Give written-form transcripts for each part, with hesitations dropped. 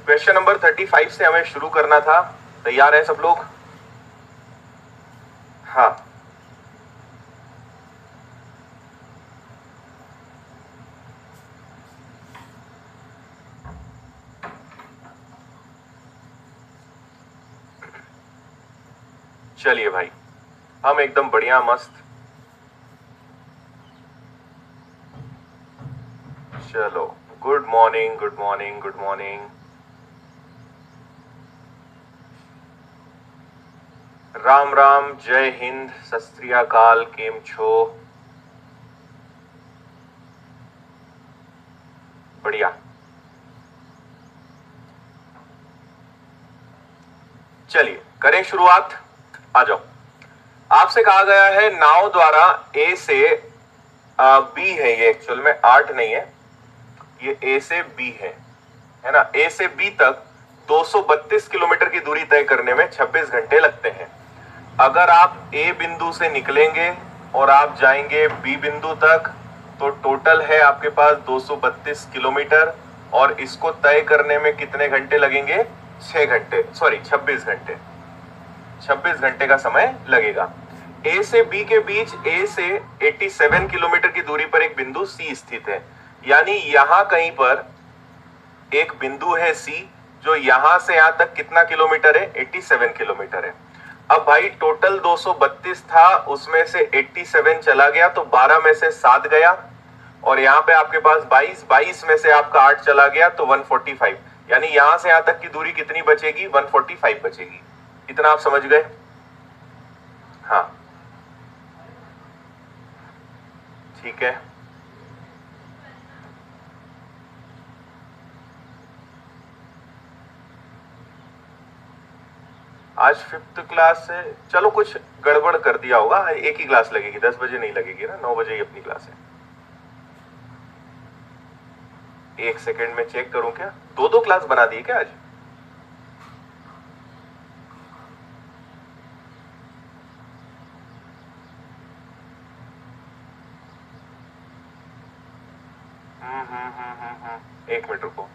Question number 35 से हमें शुरू करना था। तैयार है सब लोग? हाँ, चलिए भाई, हम एकदम बढ़िया मस्त। चलो, good morning, good morning, good morning. Ram Ram, जय हिंद, सत श्री अकाल, केम छो? बढ़िया। चलिए करें शुरुआत। आ जाओ। आपसे कहा गया है नाव द्वारा ए से बी है, ये एक्चुअल में 8 नहीं है, ये ए से बी है ना। ए से बी तक 232 किलोमीटर की दूरी तय करने में 26 घंटे लगते हैं। अगर आप ए बिंदु से निकलेंगे और आप जाएंगे बी बिंदु तक तो टोटल है आपके पास 232 किलोमीटर, और इसको तय करने में कितने घंटे लगेंगे? 6 घंटे, सॉरी 26 घंटे। 26 घंटे का समय लगेगा। ए से बी के बीच ए से 87 किलोमीटर की दूरी पर एक बिंदु सी स्थित है, यानी यहां कहीं पर एक बिंदु है सी, जो यहां से यहां तक कितना किलोमीटर है? 87 किलोमीटर है। अब भाई टोटल 232 था, उसमें से 87 चला गया तो 12 में से 7 गया, और यहां पे आपके पास 22 में से आपका 8 चला गया तो 145, यानी यहां से यहां तक की दूरी कितनी बचेगी? 145 बचेगी। इतना आप समझ गए? हाँ, ठीक है। आज 5th क्लास है, चलो कुछ गड़बड़ कर दिया होगा। एक ही क्लास लगेगी, 10 बजे नहीं लगेगी ना, 9 बजे ही अपनी क्लास है। एक सेकंड में चेक करूं, क्या दो दो क्लास बना दी क्या आज? एक मिनट रुको।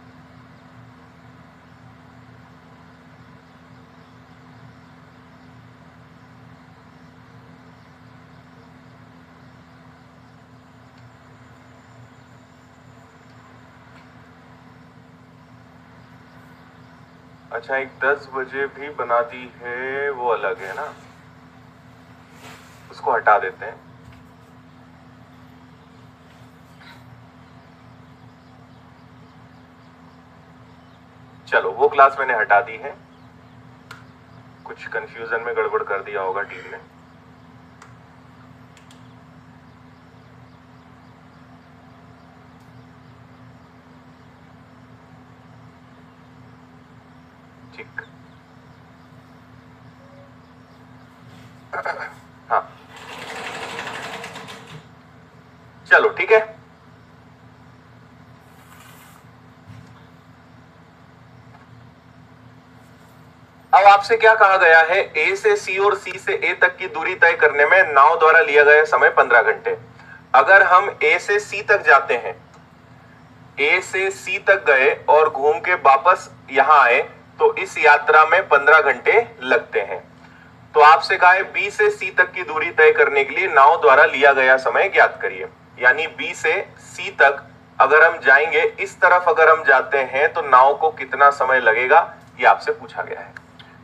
अच्छा, एक 10 बजे भी बना दी है, वो अलग है ना, उसको हटा देते हैं। चलो, वो क्लास मैंने हटा दी है, कुछ कंफ्यूजन में गड़बड़ कर दिया होगा टीम ने। ठीक, हाँ, चलो ठीक है। अब आपसे क्या कहा गया है? ए से सी और सी से ए तक की दूरी तय करने में नाव द्वारा लिया गया समय 15 घंटे। अगर हम ए से सी तक जाते हैं, ए से सी तक गए और घूम के वापस यहां आए, तो इस यात्रा में 15 घंटे लगते हैं। तो आपसे कहा है बी से सी तक की दूरी तय करने के लिए नाव द्वारा लिया गया समय ज्ञात करिए। यानी बी से सी तक अगर हम जाएंगे, इस तरफ अगर हम जाते हैं तो नाव को कितना समय लगेगा, ये आपसे पूछा गया है।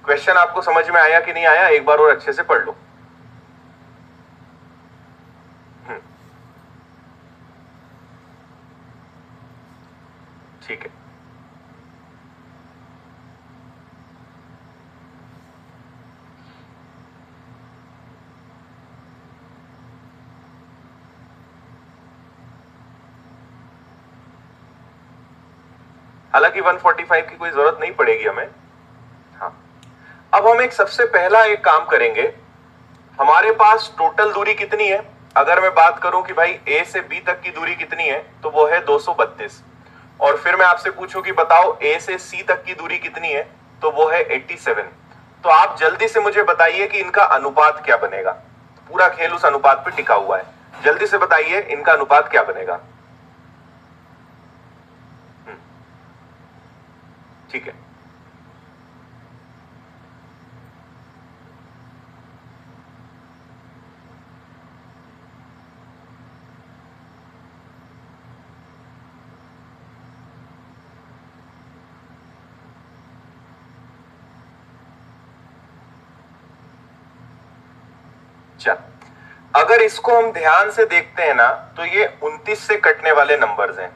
क्वेश्चन आपको समझ में आया कि नहीं आया? एक बार और अच्छे से पढ़ लो। ठीक है, हालांकि 145 की कोई जरूरत नहीं पड़ेगी हमें। हाँ, अब हम एक सबसे पहला एक काम करेंगे। हमारे पास टोटल दूरी कितनी है? अगर मैं बात करूं कि भाई ए से बी तक की दूरी कितनी है, तो वो है 232। और फिर मैं आपसे पूछूं कि बताओ ए से सी तक की दूरी कितनी है, तो वो है 87। तो आप जल्दी से मुझे बताइए कि इनका अनुपात क्या बनेगा। पूरा खेल उस अनुपात पे टिका हुआ है, जल्दी से बताइए इनका अनुपात क्या बनेगा। ठीक है। चल, अगर इसको हम ध्यान से देखते हैं ना तो ये 29 से कटने वाले नंबर्स हैं।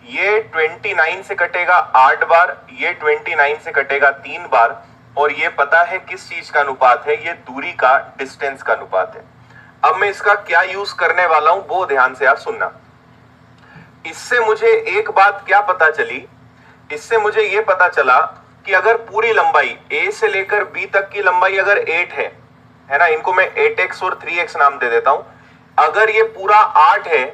ये 29 से कटेगा 8 बार, ये 29 से कटेगा 3 बार, और ये पता है किस चीज का अनुपात है, ये दूरी का, डिस्टेंस का अनुपात है। अब मैं इसका क्या यूज करने वाला हूं वो ध्यान से आप सुनना। इससे मुझे एक बात क्या पता चली, इससे मुझे ये पता चला कि अगर पूरी लंबाई ए से लेकर बी तक की लंबाई अगर 8 है ना, इनको मैं 8x और 3x नाम दे देता हूं। अगर ये पूरा 8 है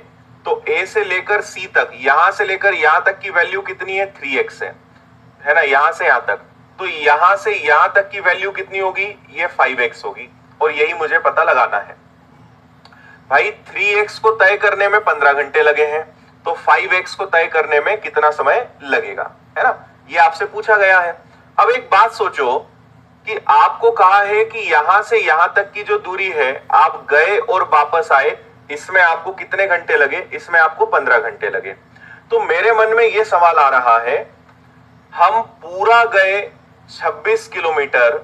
तो ए से लेकर सी तक, यहां से लेकर यहां तक की वैल्यू कितनी है, 3x है ना, यहां से यहां तक, तो यहां से यहां तक की वैल्यू कितनी होगी, ये 5x होगी, और यही मुझे पता लगाना है। भाई 3x को तय करने में 15 घंटे लगे हैं, तो 5x को तय करने में कितना समय लगेगा, है ना, ये आपसे पूछा गया है। अब एक बात सोचो कि आपको कहा है कि यहां से यहां तक की जो दूरी है, आप गए और वापस आए, इसमें आपको कितने घंटे लगे, इसमें आपको 15 घंटे लगे। तो मेरे मन में यह सवाल आ रहा है, हम पूरा गए 26 किलोमीटर,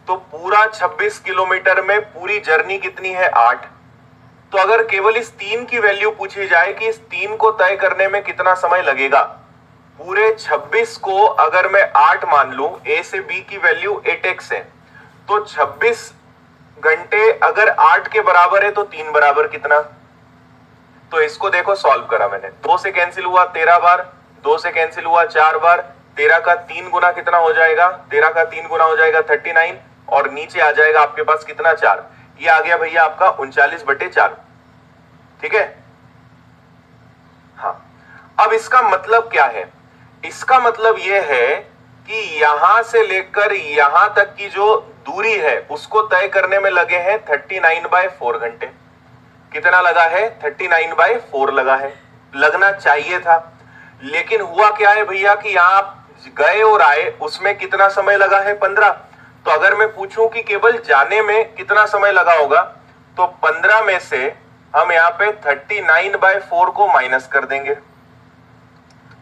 तो पूरा 26 किलोमीटर में पूरी जर्नी कितनी है, 8। तो अगर केवल इस 3 की वैल्यू पूछी जाए कि इस 3 को तय करने में कितना समय लगेगा, पूरे 26 को अगर मैं 8 मान लूं, ए से बी की वैल्यू 8x है, तो 26 घंटे अगर 8 के बराबर है तो 3 बराबर कितना। तो इसको देखो सॉल्व करा मैंने, 2 से कैंसिल हुआ 13 बार, 2 से कैंसिल हुआ 4 बार, 13 का 3 गुना कितना हो जाएगा, 13 का 3 गुना हो जाएगा 39, और नीचे आ जाएगा आपके पास कितना, 4। ये आ गया भैया आपका 39/4। ठीक है। हाँ, अब इसका मतलब क्या है, इसका मतलब यह है कि यहां से लेकर यहां तक की जो दूरी है उसको तय करने में लगे हैं 39/4 घंटे। कितना लगा है, 39/4 लगा है, लगना चाहिए था। लेकिन हुआ क्या है भैया कि यहां आप गए और आए, उसमें कितना समय लगा है, 15। तो अगर मैं पूछूं कि केवल जाने में कितना समय लगा होगा, तो 15 में से हम यहां पे 39/4 को माइनस कर देंगे,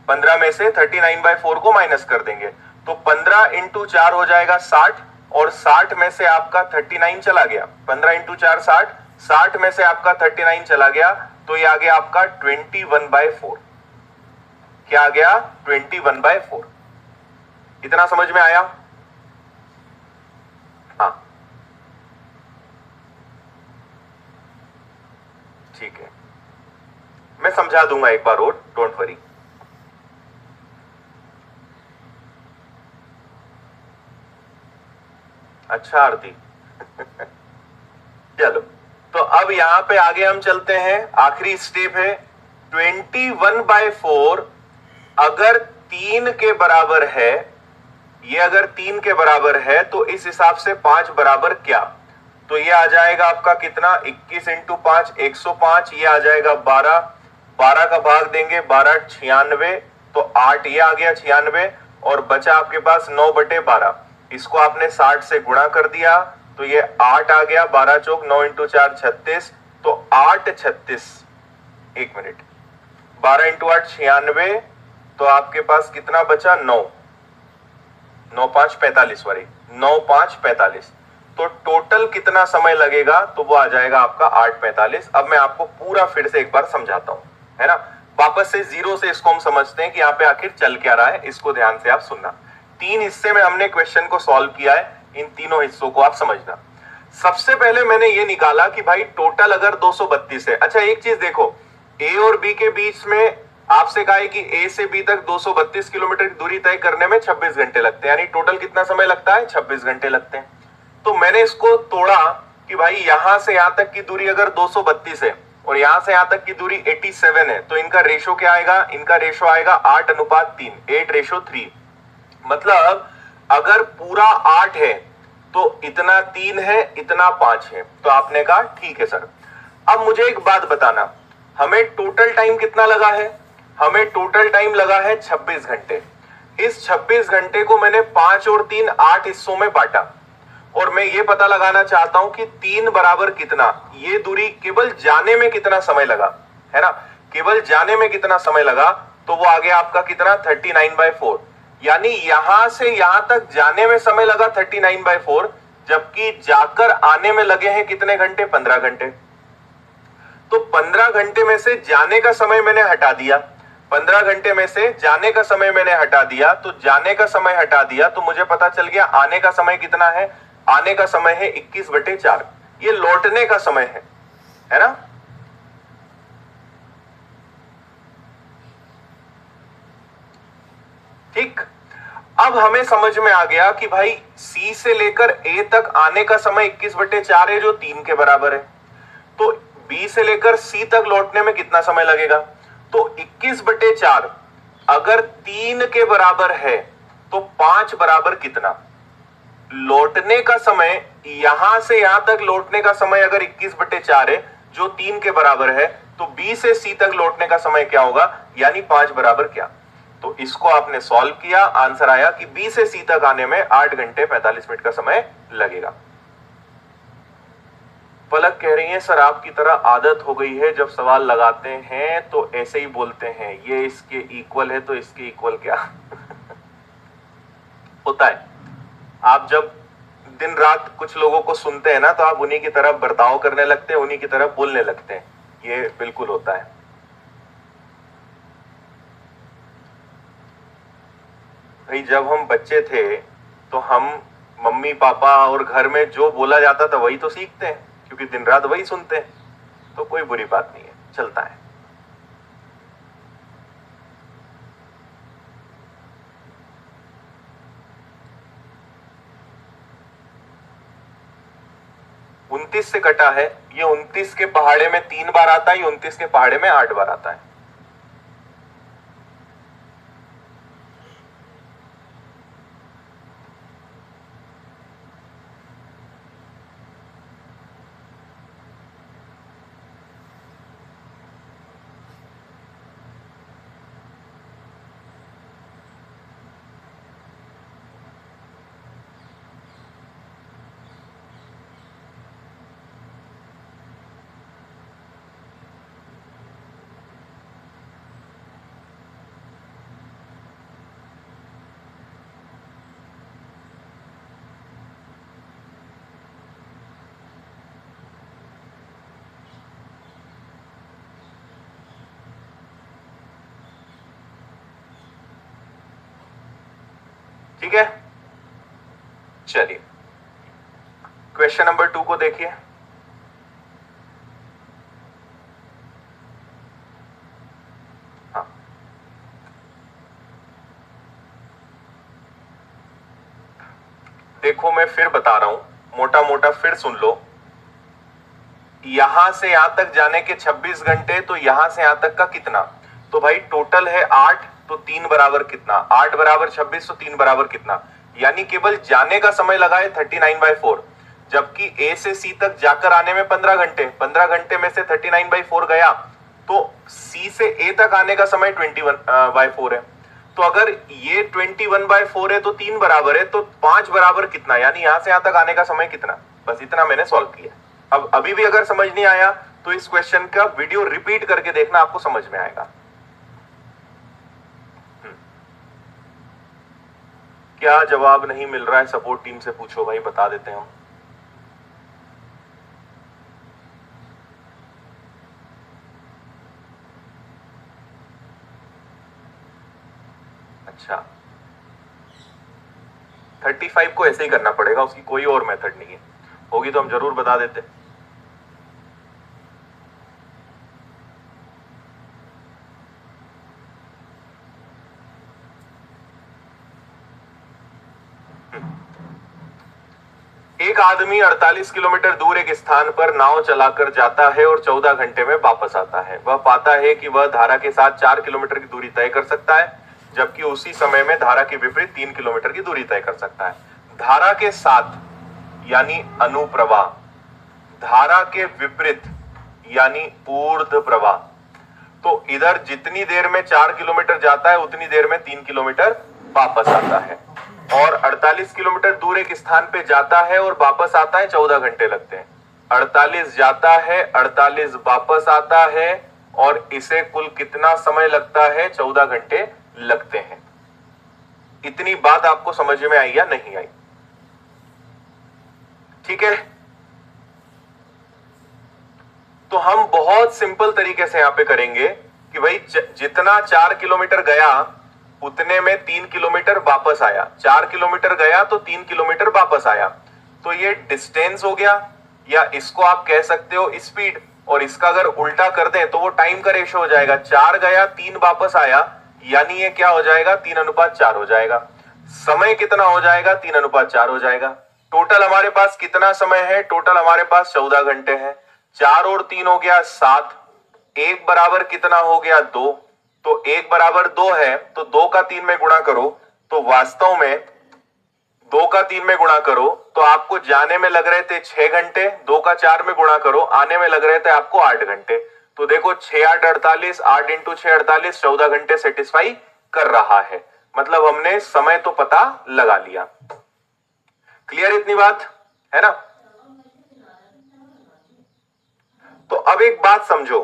15 में से 39/4 को माइनस कर देंगे, तो 15 × 4 हो जाएगा 60, और 60 में से आपका 39 चला गया, 15 × 4 60, 60 में से आपका 39 चला गया, तो ये आ गया आपका 21/4। क्या आ गया, 21/4। इतना समझ में आया। हाँ ठीक है, मैं समझा दूंगा एक बार और, डोंट वरी। अच्छा आरती चलो, तो अब यहां पे आगे हम चलते हैं, आखिरी स्टेप है 21/4 अगर 3 के बराबर है, ये अगर 3 के बराबर है तो इस हिसाब से 5 बराबर क्या, तो ये आ जाएगा आपका कितना, 21 × 5 105, ये आ जाएगा 12, 12 का भाग देंगे 12 96, तो 8 ये आ गया 96, और बचा आपके पास 9/12। इसको आपने 60 से गुणा कर दिया तो ये 8 आ गया, 12 चौक 9 × 4 36, तो 8 36, एक मिनट, 12 × 8 96, तो आपके पास कितना बचा, 9, 9 5 45, सॉरी 9 5 45, तो टोटल कितना समय लगेगा, तो वो आ जाएगा आपका 8:45। अब मैं आपको पूरा फिर से एक बार समझाता हूं, है ना, वापस से जीरो से इसको हम समझते हैं कि यहाँ पे आखिर चल क्या रहा है, इसको ध्यान से आप सुनना। 3 हिस्से में हमने क्वेश्चन को सॉल्व किया है, इन तीनों हिस्सों को आप समझना। सबसे पहले मैंने ये निकाला कि भाई टोटल अगर 232 है। अच्छा एक चीज देखो, ए और बी के बीच में आपसे कहा है कि ए से बी तक 232 किलोमीटर की दूरी तय करने में 26 घंटे लगते हैं, यानी टोटल कितना समय लगता है, 26 घंटे लगते हैं। तो मैंने इसको तोड़ा कि भाई यहां से यहां तक की दूरी अगर 232 है और यहां से यहां तक की दूरी 87 है, तो इनका रेशो क्या आएगा, इनका रेशो आएगा 8:3, 8:3। मतलब अगर पूरा 8 है तो इतना 3 है, इतना 5 है। तो आपने कहा ठीक है सर। अब मुझे एक बात बताना, हमें टोटल टाइम कितना लगा है, हमें टोटल टाइम लगा है 26 घंटे। इस 26 घंटे को मैंने 5 और 3 8 हिस्सों में बांटा और मैं ये पता लगाना चाहता हूं कि 3 बराबर कितना, ये दूरी केवल जाने में कितना समय लगा, है ना, केवल जाने में कितना समय लगा, तो वो आ गया आपका कितना 39/4। यानी यहां से यहां तक जाने में समय लगा 39/4, जबकि जाकर आने में लगे हैं कितने घंटे, 15 घंटे। तो 15 घंटे में से जाने का समय मैंने हटा दिया, 15 घंटे में से जाने का समय मैंने हटा दिया, तो जाने का समय हटा दिया तो मुझे पता चल गया आने का समय कितना है, आने का समय है 21/4। ये लौटने का समय है ना। ठीक, अब हमें समझ में आ गया कि भाई C से लेकर A तक आने का समय 21/4 है, जो 3 के बराबर है। तो B से लेकर C तक लौटने में कितना समय लगेगा, तो 21/4 अगर 3 के बराबर है तो 5 बराबर कितना, लौटने का समय, यहां से यहां तक लौटने का समय अगर 21/4 है जो 3 के बराबर है, तो B से C तक लौटने का समय क्या होगा, यानी 5 बराबर क्या। तो इसको आपने सॉल्व किया, आंसर आया कि B से C तक आने में 8 घंटे 45 मिनट का समय लगेगा। पलक कह रही है सर आपकी तरह आदत हो गई है, जब सवाल लगाते हैं तो ऐसे ही बोलते हैं, ये इसके इक्वल है तो इसके इक्वल क्या होता है। आप जब दिन रात कुछ लोगों को सुनते हैं ना, तो आप उन्हीं की तरह बर्ताव करने लगते हैं, उन्हीं की तरह बोलने लगते हैं, ये बिल्कुल होता है। भाई जब हम बच्चे थे तो हम मम्मी पापा और घर में जो बोला जाता था वही तो सीखते हैं, क्योंकि दिन रात वही सुनते हैं, तो कोई बुरी बात नहीं है, चलता है। उनतीस से कटा है, ये 29 के पहाड़े में 3 बार आता है, 29 के पहाड़े में 8 बार आता है। ठीक है, चलिए क्वेश्चन नंबर 2 को देखिए। हाँ, देखो मैं फिर बता रहा हूं, मोटा मोटा फिर सुन लो। यहां से यहां तक जाने के 26 घंटे, तो यहां से यहां तक का कितना, तो भाई टोटल है 8, तो 3 बराबर कितना, 8 बराबर 26, तो 3 बराबर कितना, यानी केवल जाने का समय लगा है 39/4, जबकि A से C तक जाकर आने में 15 घंटे, 15 घंटे में से 39/4 गया, तो C से A तक आने का समय 21/4 है। तो अगर ये 21/4 है तो 3 बराबर है, तो 5 बराबर कितना, यानी यहां से यहां तक आने का समय कितना। बस इतना मैंने सॉल्व किया। अब अभी भी अगर समझ नहीं आया तो इस क्वेश्चन का वीडियो रिपीट करके देखना, आपको समझ में आएगा। क्या जवाब नहीं मिल रहा है, सपोर्ट टीम से पूछो भाई, बता देते हैं हम। अच्छा, 35 को ऐसे ही करना पड़ेगा, उसकी कोई और मेथड नहीं है, होगी तो हम जरूर बता देते। एक आदमी 48 किलोमीटर दूर एक स्थान पर नाव चलाकर जाता है और 14 घंटे में वापस आता है। वह पाता है कि वह धारा के साथ 4 किलोमीटर की दूरी तय कर सकता है, जबकि उसी समय में धारा के विपरीत 3 किलोमीटर की दूरी तय कर सकता है। धारा के साथ यानी अनुप्रवाह, धारा के विपरीत यानी ऊर्ध्व प्रवाह। तो इधर जितनी देर में 4 किलोमीटर जाता है उतनी देर में 3 किलोमीटर वापस आता है। और 48 किलोमीटर दूर एक स्थान पे जाता है और वापस आता है, 14 घंटे लगते हैं। 48 जाता है, 48 वापस आता है, और इसे कुल कितना समय लगता है? 14 घंटे लगते हैं। इतनी बात आपको समझ में आई या नहीं आई? ठीक है, तो हम बहुत सिंपल तरीके से यहां पे करेंगे कि भाई जितना 4 किलोमीटर गया उतने में 3 किलोमीटर वापस आया। 4 किलोमीटर गया तो 3 किलोमीटर वापस आया, तो ये डिस्टेंस हो गया, या इसको आप कह सकते हो स्पीड। और इसका अगर उल्टा कर दें तो वो टाइम का रेशो हो जाएगा। 4 गया 3 वापस आया, यानी ये क्या हो जाएगा? 3:4 हो जाएगा। समय कितना हो जाएगा? 3:4 हो जाएगा। टोटल हमारे पास कितना समय है? टोटल हमारे पास 14 घंटे हैं। 4 और 3 हो गया 7। 1 बराबर कितना हो गया? 2। तो 1 बराबर 2 है, तो 2 का 3 में गुणा करो, तो वास्तव में 2 का 3 में गुणा करो तो आपको जाने में लग रहे थे 6 घंटे, 2 का 4 में गुणा करो, आने में लग रहे थे आपको 8 घंटे। तो देखो 6 8 48, 8 इंटू 6 48, 14 घंटे सेटिस्फाई कर रहा है। मतलब हमने समय तो पता लगा लिया। क्लियर इतनी बात है ना? तो अब एक बात समझो,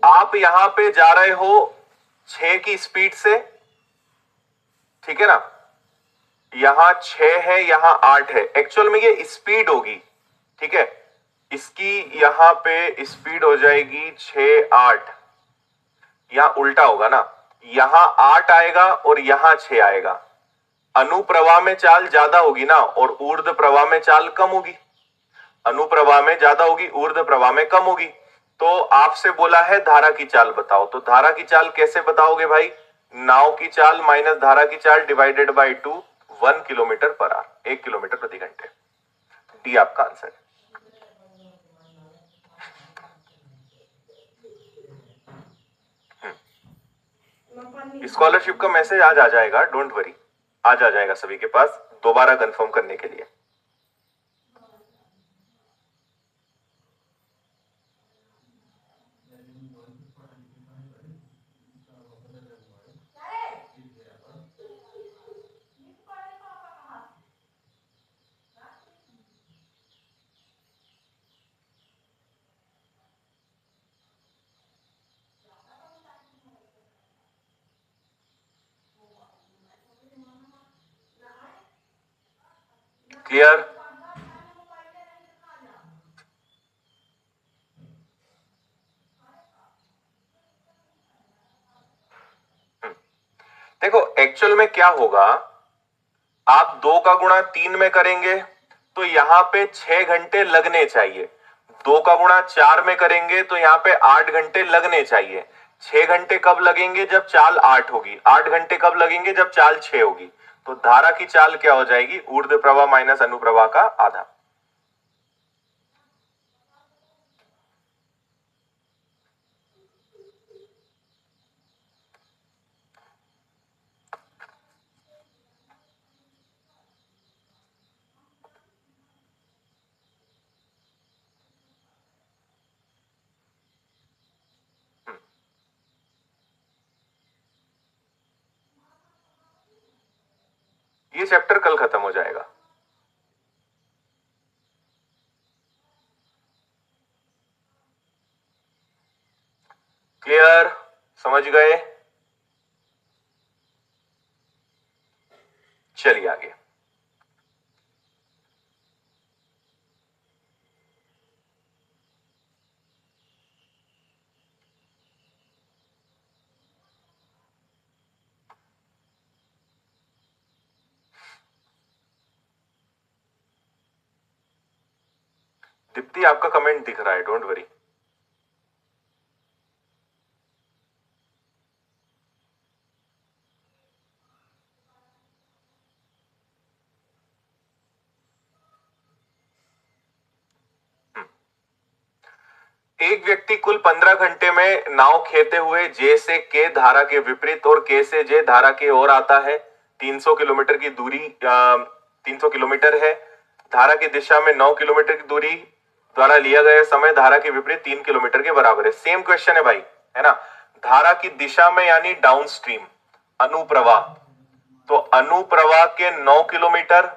आप यहां पे जा रहे हो 6 की स्पीड से, ठीक है ना? यहां 6 है, यहां 8 है। एक्चुअल में ये स्पीड होगी, ठीक है? इसकी यहां पे स्पीड हो जाएगी 6 8। यहां उल्टा होगा ना, यहां 8 आएगा और यहां 6 आएगा। अनुप्रवाह में चाल ज्यादा होगी ना, और ऊर्ध्व प्रवाह में चाल कम होगी। अनुप्रवाह में ज्यादा होगी, ऊर्ध्व प्रवाह में कम होगी। तो आपसे बोला है धारा की चाल बताओ, तो धारा की चाल कैसे बताओगे भाई? नाव की चाल माइनस धारा की चाल divided by 2, 1 kilometre per hour, 1 kilometre प्रति घंटे। डी आपका आंसर है। स्कॉलरशिप का मैसेज आज आ जाएगा, डोंट वरी, आज आ जाएगा सभी के पास दोबारा कंफर्म करने के लिए। क्लियर? देखो एक्चुअल में क्या होगा, आप 2 का गुणा 3 में करेंगे तो यहां पे 6 घंटे लगने चाहिए। 2 का गुणा 4 में करेंगे तो यहां पे 8 घंटे लगने चाहिए। 6 घंटे कब लगेंगे? जब चाल 8 होगी। 8 घंटे कब लगेंगे? जब चाल 6 होगी। तो धारा की चाल क्या हो जाएगी? ऊर्ध्व प्रवाह माइनस अनुप्रवाह का आधा। ये चैप्टर कल खत्म हो जाएगा। क्लियर? समझ गए? चलिए आगे। दीप्ति आपका कमेंट दिख रहा है, डोंट वरी। एक व्यक्ति कुल 15 घंटे में नाव खेते हुए जे से के धारा के विपरीत और के से जे धारा के ओर आता है। 300 किलोमीटर की दूरी 300 किलोमीटर है। धारा की दिशा में 9 किलोमीटर की दूरी द्वारा लिया गया समय धारा के विपरीत 3 किलोमीटर के बराबर है। सेम क्वेश्चन है भाई, है ना? धारा की दिशा में यानी डाउन स्ट्रीम, अनुप्रवाह, तो अनुप्रवाह के 9 किलोमीटर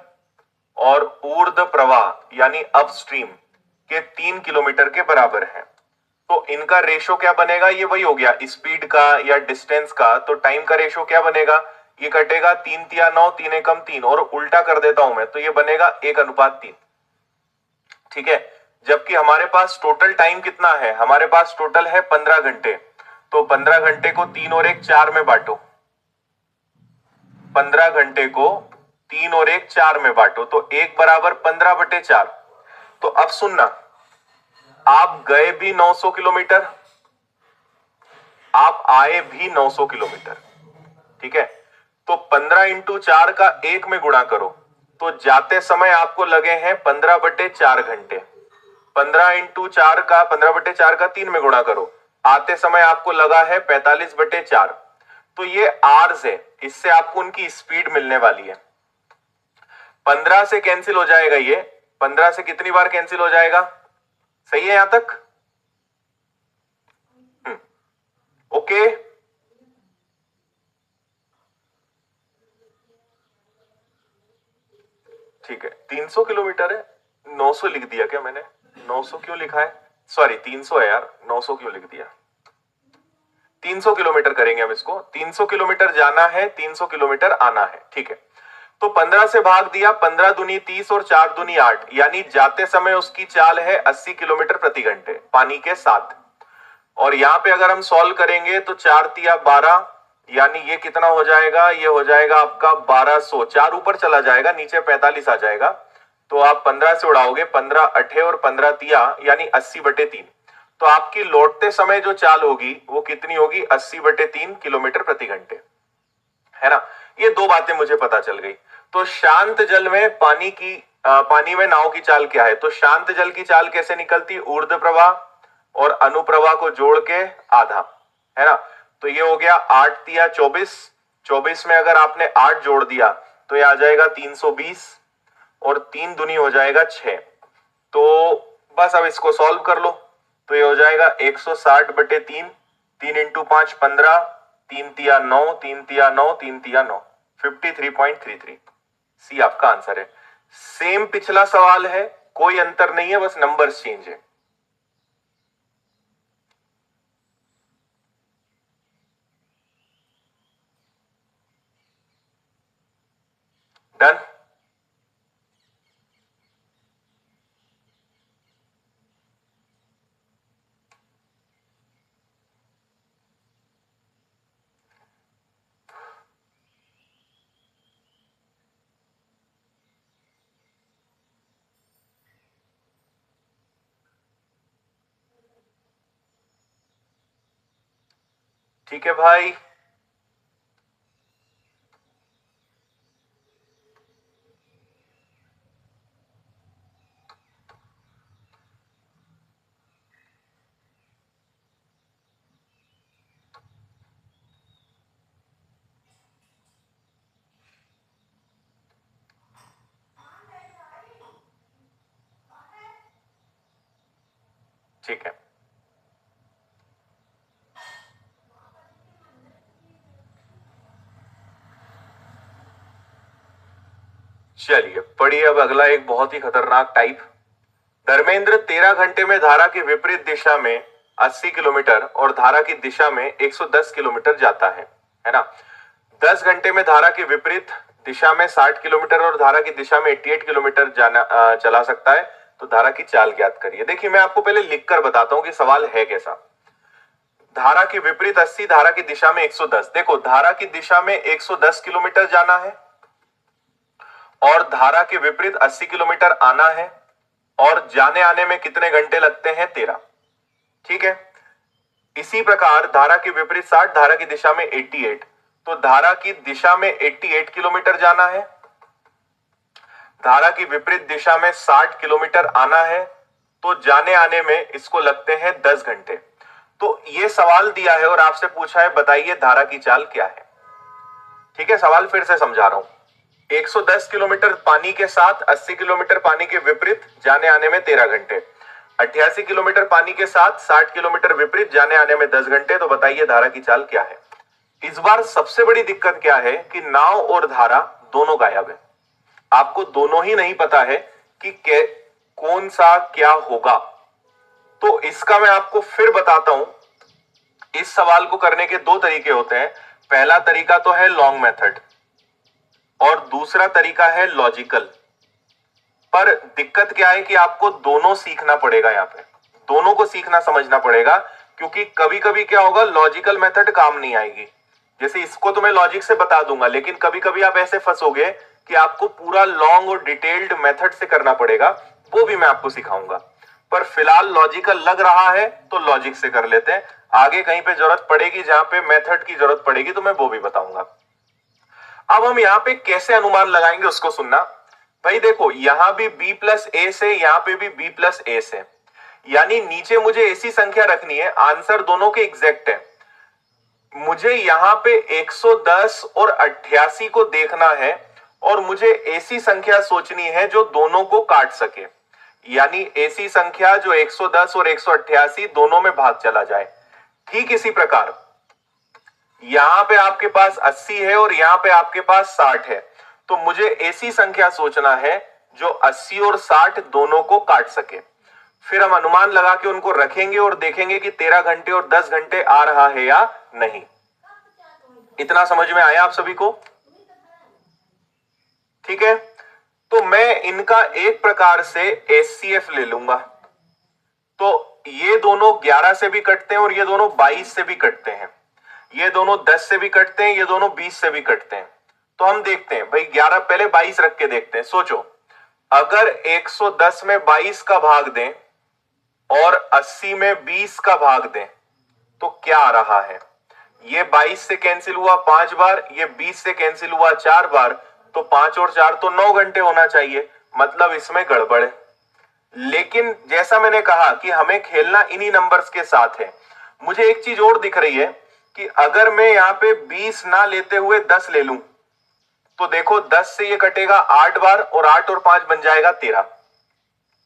और ऊर्ध्व प्रवाह यानी अपस्ट्रीम के 3 किलोमीटर के बराबर है। तो इनका रेशो क्या बनेगा, ये वही हो गया स्पीड का या डिस्टेंस का। तो टाइम का रेशो क्या बनेगा, ये कटेगा 3 तिया 9, 3 एकम 3, और उल्टा कर देता हूं मैं तो ये बनेगा 1:3। ठीक है, जबकि हमारे पास टोटल टाइम कितना है, हमारे पास टोटल है 15 घंटे। तो 15 घंटे को 3 और 1 4 में बांटो, 15 घंटे को 3 और 1 4 में बांटो, तो 1 बराबर 15/4। तो अब सुनना, आप गए भी 900 किलोमीटर, आप आए भी 900 किलोमीटर। ठीक है, तो 15 इंटू 4 का 1 में गुणा करो, तो जाते समय आपको लगे हैं 15/4 घंटे। 15 इंटू 4 का 15/4 का 3 में गुणा करो, आते समय आपको लगा है 45/4। तो ये आर्स है, इससे आपको उनकी स्पीड मिलने वाली है। 15 से कैंसिल हो जाएगा, ये 15 से कितनी बार कैंसिल हो जाएगा, सही है यहां तक? ओके, ठीक है। 300 किलोमीटर है, 900 लिख दिया क्या मैंने, 900 क्यों लिखा है, सॉरी 300 है यार, 900 क्यों लिख दिया। 300 किलोमीटर करेंगे हम इसको, 300 किलोमीटर जाना है, 300 किलोमीटर आना है। ठीक है, तो 15 से भाग दिया, 15 दूनी 30 और 4 दूनी 8, यानी जाते समय उसकी चाल है 80 किलोमीटर प्रति घंटे पानी के साथ। और यहां पे अगर हम सॉल्व करेंगे तो 4 तिया 12, यानी ये कितना हो जाएगा, ये हो जाएगा आपका 1200। 4 ऊपर चला जाएगा, नीचे 45 आ जाएगा, तो आप 15 से उड़ाओगे, 15 अठे और 15 तिया यानी 80/3। तो आपकी लौटते समय जो चाल होगी वो कितनी होगी, 80/3 किलोमीटर प्रति घंटे, है ना। ये दो बातें मुझे पता चल गई। तो शांत जल में पानी में नाव की चाल क्या है, तो शांत जल की चाल कैसे निकलती, ऊर्ध्व प्रवाह और अनुप्रवाह को जोड़ के आधा, है ना। तो ये हो गया 8 तिया 24, 24 में अगर आपने 8 जोड़ दिया तो ये आ जाएगा 320, और 3 दूनी हो जाएगा 6। तो बस अब इसको सॉल्व कर लो, तो ये हो जाएगा 160/3, 3 इंटू 5 15, 3 तिया 9, 3 तिया 9, 3 तिया 9, 53.33। सी आपका आंसर है। सेम पिछला सवाल है, कोई अंतर नहीं है, बस नंबर्स चेंज है। डन। ठीक है भाई, ठीक है। चलिए पढ़िए अब अगला एक बहुत ही खतरनाक टाइप। धर्मेंद्र 13 घंटे में धारा की विपरीत दिशा में 80 किलोमीटर और धारा की दिशा में 110 किलोमीटर जाता है ना। 10 घंटे में धारा की विपरीत दिशा में 60 किलोमीटर और धारा की दिशा में 88 किलोमीटर चला सकता है, तो धारा की चाल ज्ञात करिए। देखिए मैं आपको पहले लिखकर बताता हूं कि सवाल है कैसा। धारा की विपरीत 80, धारा की दिशा में 110। देखो धारा की दिशा में 110 किलोमीटर जाना है और धारा के विपरीत 80 किलोमीटर आना है, और जाने आने में कितने घंटे लगते हैं, 13। ठीक है, इसी प्रकार धारा के विपरीत 60, धारा की दिशा में 88, तो धारा की दिशा में 88 किलोमीटर जाना है, धारा की विपरीत दिशा में 60 किलोमीटर आना है, तो जाने आने में इसको लगते हैं 10 घंटे। तो ये सवाल दिया है और आपसे पूछा है बताइए धारा की चाल क्या है। ठीक है, सवाल फिर से समझा रहा हूं। 110 किलोमीटर पानी के साथ, 80 किलोमीटर पानी के विपरीत, जाने आने में 13 घंटे। 88 किलोमीटर पानी के साथ, 60 किलोमीटर विपरीत, जाने आने में 10 घंटे। तो बताइए धारा की चाल क्या है। इस बार सबसे बड़ी दिक्कत क्या है कि नाव और धारा दोनों गायब है। आपको दोनों ही नहीं पता है कि कौन सा क्या होगा। तो इसका मैं आपको फिर बताता हूं। इस सवाल को करने के दो तरीके होते हैं। पहला तरीका तो है लॉन्ग मेथड और दूसरा तरीका है लॉजिकल। पर दिक्कत क्या है कि आपको दोनों सीखना पड़ेगा। यहां पे दोनों को सीखना समझना पड़ेगा, क्योंकि कभी कभी क्या होगा, लॉजिकल मेथड काम नहीं आएगी। जैसे इसको तो मैं लॉजिक से बता दूंगा, लेकिन कभी कभी आप ऐसे फंसोगे कि आपको पूरा लॉन्ग और डिटेल्ड मेथड से करना पड़ेगा। वो भी मैं आपको सिखाऊंगा। पर फिलहाल लॉजिकल लग रहा है तो लॉजिक से कर लेते हैं। आगे कहीं पे जरूरत पड़ेगी, जहां पे मेथड की जरूरत पड़ेगी, तो मैं वो भी बताऊंगा। अब हम यहां पे कैसे अनुमान लगाएंगे उसको सुनना। भाई देखो, यहां भी b प्लस ए से, यहां पे भी b प्लस ए से, यानी नीचे मुझे ऐसी संख्या रखनी है। आंसर दोनों के एग्जैक्ट है। मुझे यहां पे 110 और 88 को देखना है और मुझे ऐसी संख्या सोचनी है जो दोनों को काट सके, यानी ऐसी संख्या जो 110 और 188 दोनों में भाग चला जाए। ठीक इसी प्रकार यहां पे आपके पास 80 है और यहां पे आपके पास 60 है, तो मुझे ऐसी संख्या सोचना है जो 80 और 60 दोनों को काट सके। फिर हम अनुमान लगा के उनको रखेंगे और देखेंगे कि 13 घंटे और 10 घंटे आ रहा है या नहीं। इतना समझ में आया आप सभी को? ठीक है, तो मैं इनका एक प्रकार से एचसीएफ ले लूंगा। तो ये दोनों 11 से भी कटते हैं और ये दोनों 22 से भी कटते हैं। ये दोनों 10 से भी कटते हैं, ये दोनों 20 से भी कटते हैं। तो हम देखते हैं भाई, 11 पहले 22 रख के देखते हैं। सोचो, अगर 110 में 22 का भाग दें और 80 में 20 का भाग दें तो क्या आ रहा है? ये 22 से कैंसिल हुआ 5 बार, ये 20 से कैंसिल हुआ 4 बार, तो 5 और 4 तो 9 घंटे होना चाहिए। मतलब इसमें गड़बड़ है। लेकिन जैसा मैंने कहा कि हमें खेलना इन्हीं नंबर्स के साथ है। मुझे एक चीज और दिख रही है कि अगर मैं यहां पे 20 ना लेते हुए 10 ले लूं, तो देखो 10 से ये कटेगा 8 बार और 8 और 5 बन जाएगा 13।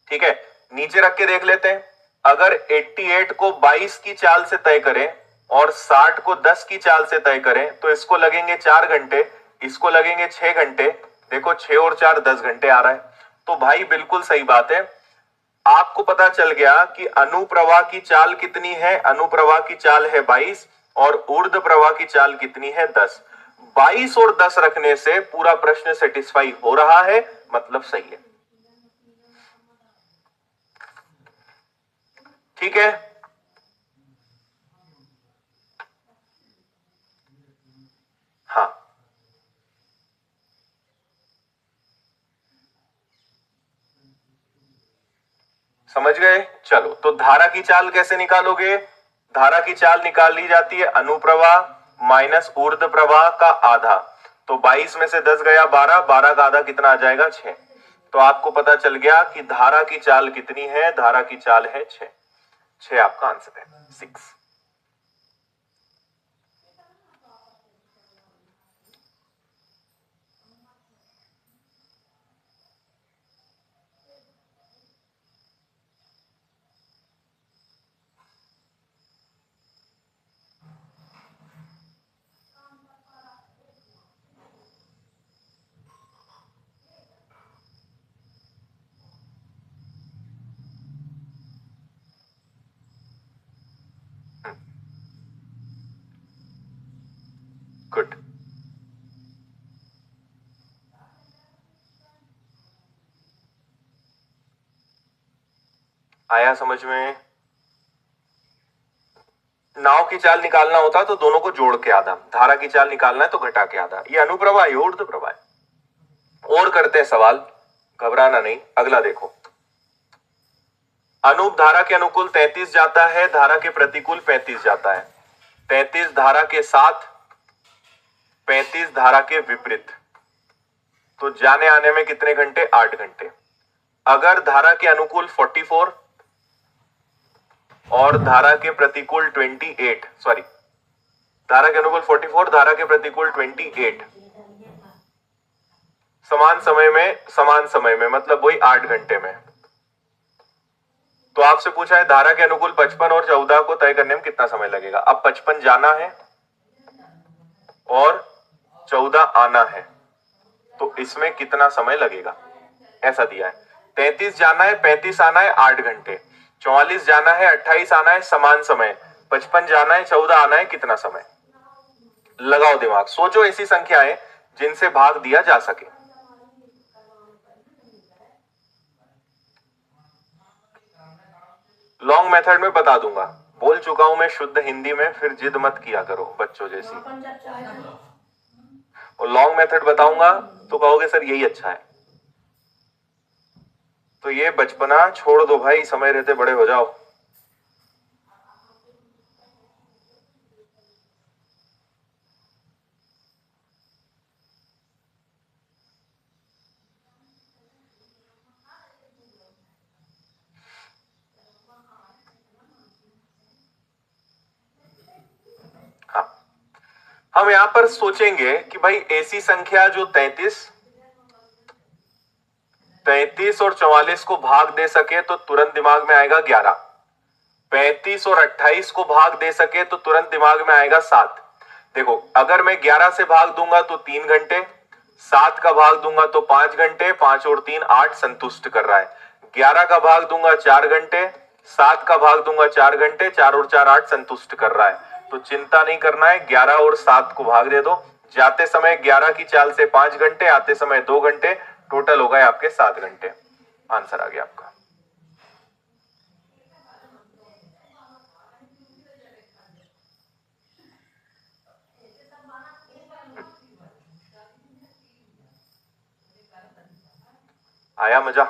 ठीक है, नीचे रख के देख लेते हैं। अगर 88 को 22 की चाल से तय करें और 60 को 10 की चाल से तय करें तो इसको लगेंगे 4 घंटे, इसको लगेंगे 6 घंटे। देखो 6 और 4 10 घंटे आ रहा है। तो भाई बिल्कुल सही बात है। आपको पता चल गया कि अनुप्रवाह की चाल कितनी है। अनुप्रवाह की चाल है 22 और ऊर्ध्व प्रवाह की चाल कितनी है 10। 22 और 10 रखने से पूरा प्रश्न सेटिस्फाई हो रहा है, मतलब सही है। ठीक है, हाँ समझ गए। चलो, तो धारा की चाल कैसे निकालोगे? धारा की चाल निकाल ली जाती है अनुप्रवाह माइनस ऊर्ध्व प्रवाह का आधा। तो 22 में से 10 गया 12, 12 का आधा कितना आ जाएगा 6। तो आपको पता चल गया कि धारा की चाल कितनी है। धारा की चाल है 6। 6 आपका आंसर है, 6। गुड, आया समझ में? नाव की चाल निकालना होता तो दोनों को जोड़ के आधा, धारा की चाल निकालना है तो घटा के आधा। ये अनुप्रवाह है, ऊर्ध्व प्रवाह है। और करते हैं सवाल, घबराना नहीं। अगला देखो, अनूप धारा के अनुकूल 33 जाता है, धारा के प्रतिकूल 35 जाता है। 33 धारा के साथ, 35 धारा के विपरीत। तो जाने आने में कितने घंटे? 8 घंटे। अगर धारा के अनुकूल 44 और धारा के प्रतिकूल 28, सॉरी, धारा के अनुकूल 44, धारा के प्रतिकूल 28, समान समय में मतलब वही 8 घंटे में। तो आपसे पूछा है धारा के अनुकूल 55 और 14 को तय करने में कितना समय लगेगा। अब 55 जाना है और 14 आना है, तो इसमें कितना समय लगेगा, ऐसा दिया है। 33 जाना है, 35 आना है, 8 घंटे। 44 जाना है, 28 आना है, समान समय। 55 जाना है, 14 आना है, कितना समय। लगाओ दिमाग, सोचो ऐसी संख्याएं जिनसे भाग दिया जा सके। लॉन्ग मेथड में बता दूंगा, बोल चुका हूं मैं शुद्ध हिंदी में, फिर जिद मत किया करो बच्चों जैसी। और लॉन्ग मेथड बताऊंगा तो कहोगे सर यही अच्छा है। तो ये बचपना छोड़ दो भाई, समय रहते बड़े हो जाओ। हाँ, हम यहां पर सोचेंगे कि भाई ऐसी संख्या जो 33 और 44 को भाग दे सके तो तुरंत दिमाग में आएगा 11। 35 और 28 को भाग दे सके तो तुरंत दिमाग में आएगा 7। देखो, अगर मैं 11 से भाग दूंगा तो 3 घंटे, 7 का भाग दूंगा तो 5 घंटे, 5 और 3 8 संतुष्ट कर रहा है। 11 का भाग दूंगा 4 घंटे, 7 का भाग दूंगा 4 घंटे, 4 और 4 8 संतुष्ट कर रहा है। तो चिंता नहीं करना है, 11 और 7 को भाग दे दो। जाते समय 11 की चाल से 5 घंटे, आते समय 2 घंटे, टोटल हो गए आपके 7 घंटे। आंसर आ गया आपका। आया मजा?